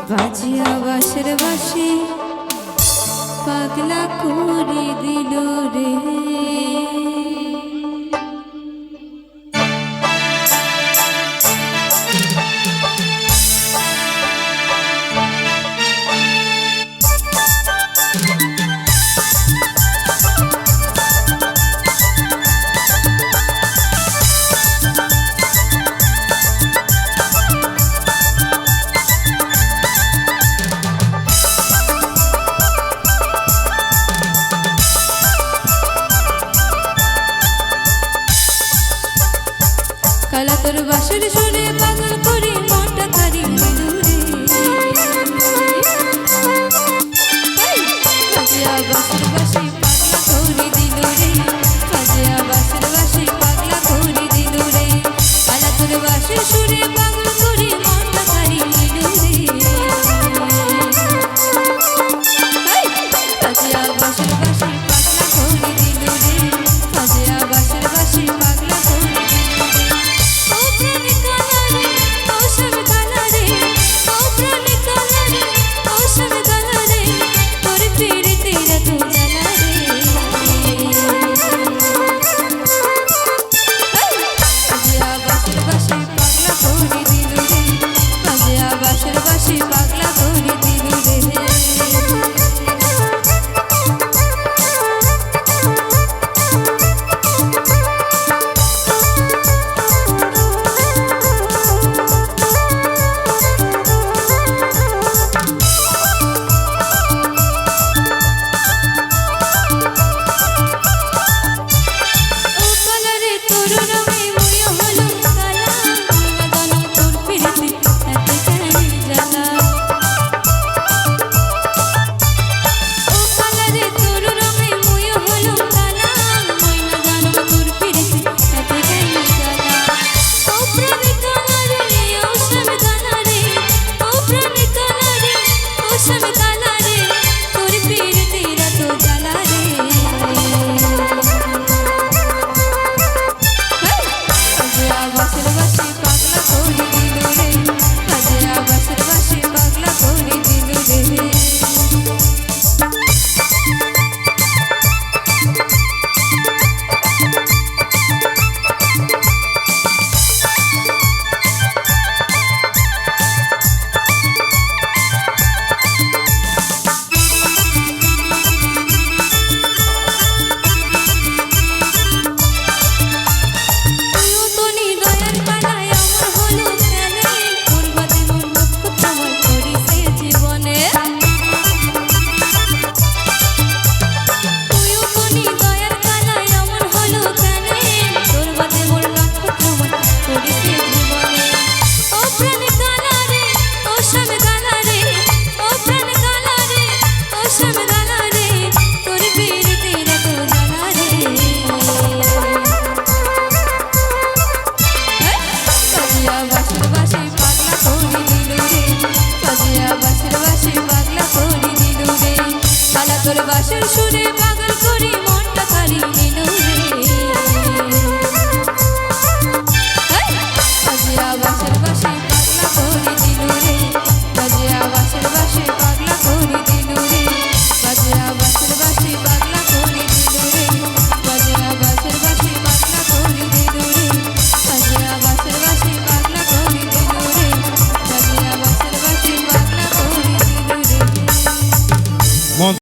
বাজিয়া বাঁশের বাঁশি পাগলা করে দিল রে। কালা তোর বাঁশির সুরে পাগল করে মনটা কারি দূরে। বাজিয়া বাঁশির বাঁশি পাগলা করে দিল রে, বাজিয়া বাঁশির বাঁশি পাগলা করে দিল রে। কালা তোর বাঁশির সুরে পাগল করে মনটা কারি দূরে। বাজিয়া বাঁশির বাঁশি পাগলা করে দিল রে, বাজিয়া বাঁশির বাঁশি পাগলা করে দিল রে। তোর বাঁশির সুরে